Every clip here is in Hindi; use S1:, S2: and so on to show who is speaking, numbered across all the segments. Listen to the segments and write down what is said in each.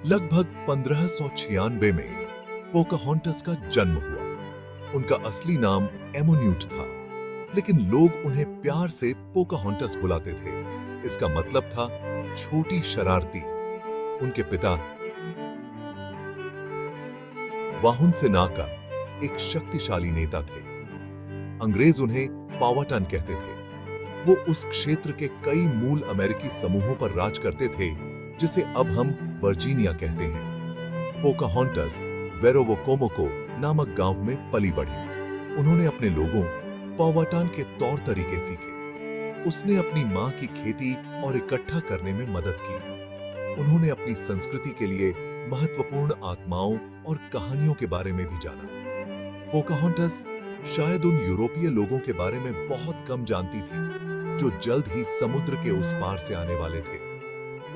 S1: लगभग 1596 में पोकाहोंटस का जन्म हुआ। उनका असली नाम एमोन्यूट था, लेकिन लोग उन्हें प्यार से पोकाहोंटस बुलाते थे। इसका मतलब था छोटी शरारती। उनके पिता वाहुन सेनाका एक शक्तिशाली नेता थे। अंग्रेज उन्हें पावाटन कहते थे। वो उस क्षेत्र के कई मूल अमेरिकी समूहों पर राज करते थे, जिसे अब हम वर्जीनिया कहते हैं। पोकाहोंटस वेरोवोकोमोको नामक गांव में पली बढ़ी। उन्होंने अपने लोगों पावाटन के तौर तरीके सीखे। उसने अपनी मां की खेती और इकट्ठा करने में मदद की। उन्होंने अपनी संस्कृति के लिए महत्वपूर्ण आत्माओं और कहानियों के बारे में भी जाना। पोकाहोंटस शायद उन यूरोपीय लोगों के बारे में बहुत कम जानती थी, जो जल्द ही समुद्र के उस पार से आने वाले थे।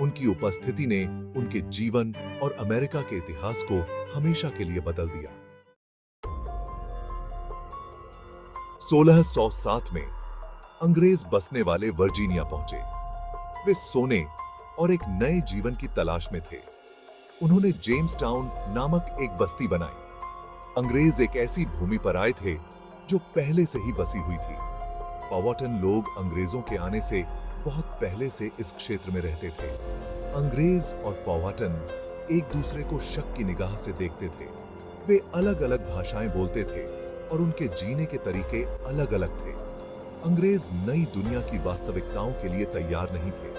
S1: उनकी उपस्थिति ने उनके जीवन और अमेरिका के इतिहास को हमेशा के लिए बदल दिया। 1607 में अंग्रेज बसने वाले वर्जीनिया पहुंचे। वे सोने और एक नए जीवन की तलाश में थे। उन्होंने जेम्स टाउन नामक एक बस्ती बनाई। अंग्रेज एक ऐसी भूमि पर आए थे जो पहले से ही बसी हुई थी। पावाटन लोग अंग्रेजों के आने से बहुत पहले से इस क्षेत्र में रहते थे। अंग्रेज और पावाटन एक दूसरे को शक की निगाह से देखते थे। वे अलग अलग भाषाएं बोलते थे और उनके जीने के तरीके अलग अलग थे। अंग्रेज नई दुनिया की वास्तविकताओं के लिए तैयार नहीं थे।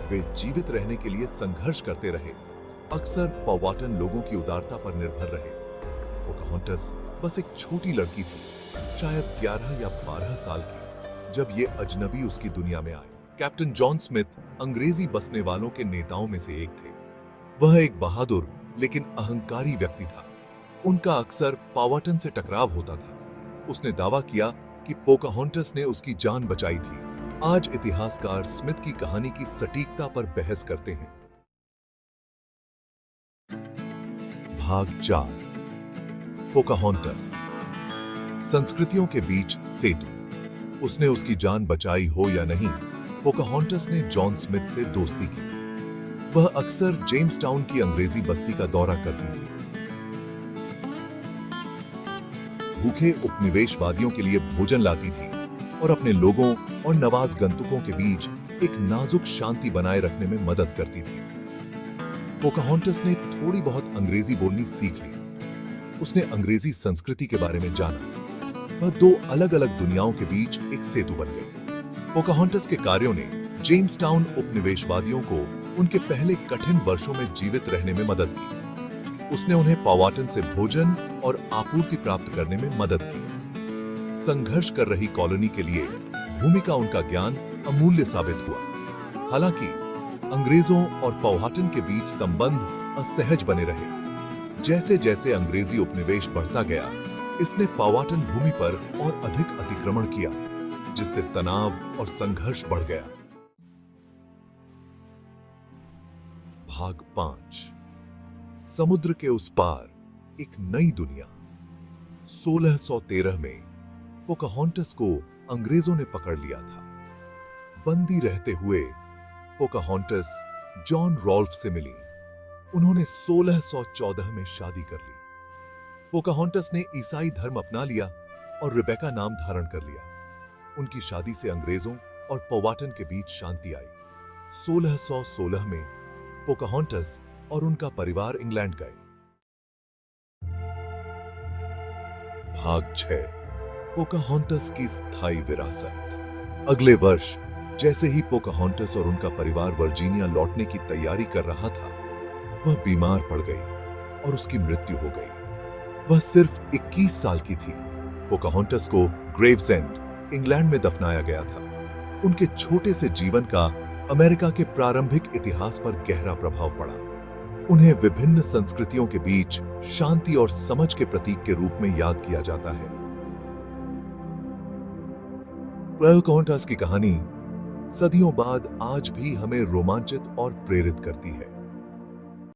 S1: वे जीवित रहने के लिए संघर्ष करते रहे, अक्सर पावाटन लोगों की उदारता पर निर्भर रहे। पोकाहोंटस बस एक छोटी लड़की थी, शायद 11 या 12 साल की, जब ये अजनबी उसकी दुनिया में आए। कैप्टन जॉन स्मिथ अंग्रेजी बसने वालों के नेताओं में से एक थे। वह एक बहादुर लेकिन अहंकारी व्यक्ति था। उनका अक्सर पावाटन से टकराव होता था। उसने दावा किया कि पोकाहोंटस ने उसकी जान बचाई थी। आज इतिहासकार स्मिथ की कहानी की सटीकता पर बहस करते हैं। भाग 4 पोकाहोंटस। संस्कृतियों के बीच सेतु। उसने उसकी जान बचाई हो या नहीं, पोकाहोंटस ने जॉन स्मिथ से दोस्ती की। वह अक्सर जेम्स टाउन की अंग्रेजी बस्ती का दौरा करती थी। भूखे उपनिवेशवादियों के लिए भोजन लाती थी और अपने लोगों और नवाज गंतुकों के बीच एक नाजुक शांति बनाए रखने में मदद करती थी। पोकाहोंटस ने थोड़ी बहुत अंग्रेजी बोलनी सीख ली। उसने अंग्रेजी संस्कृति के बारे में जाना। वह दो अलग अलग दुनियाओं के बीच एक सेतु बन गई। पोकाहोंटस के कार्यों ने जेम्स टाउन उपनिवेशवादियों को उनके पहले कठिन वर्षों में जीवित रहने में मदद की। उसने उन्हें पावाटन से भोजन और आपूर्ति प्राप्त करने में मदद की। संघर्ष कर रही कॉलोनी के लिए भूमि का उनका ज्ञान अमूल्य साबित हुआ। हालांकि अंग्रेजों और पावाटन के बीच संबंध असहज बने रहे। जैसे जैसे अंग्रेजी उपनिवेश बढ़ता गया, इसने पावाटन भूमि पर और अधिक अतिक्रमण किया, जिससे तनाव और संघर्ष बढ़ गया। भाग 5 समुद्र के उस पार एक नई दुनिया। 1613 में पोकाहोंटस को अंग्रेजों ने पकड़ लिया था। बंदी रहते हुए पोकाहोंटस जॉन रॉल्फ से मिली। उन्होंने 1614 में शादी कर ली। पोकाहोंटस ने ईसाई धर्म अपना लिया और रिबेका नाम धारण कर लिया। उनकी शादी से अंग्रेजों और पावाटन के बीच शांति आई। 1616 में पोकाहोंटस और उनका परिवार इंग्लैंड गए। भाग 6 पोकाहोंटस की स्थायी विरासत। अगले वर्ष जैसे ही पोकाहोंटस और उनका परिवार वर्जीनिया लौटने की तैयारी कर रहा था, वह बीमार पड़ गई और उसकी मृत्यु हो गई। वह सिर्फ 21 साल की थी। पोकाहोंटस को ग्रेव्सएंड, इंग्लैंड में दफनाया गया था। उनके छोटे से जीवन का अमेरिका के प्रारंभिक इतिहास पर गहरा प्रभाव पड़ा। उन्हें विभिन्न संस्कृतियों के बीच शांति और समझ के प्रतीक के रूप में याद किया जाता है। पोकाहोंटस की कहानी सदियों बाद आज भी हमें रोमांचित और प्रेरित करती है।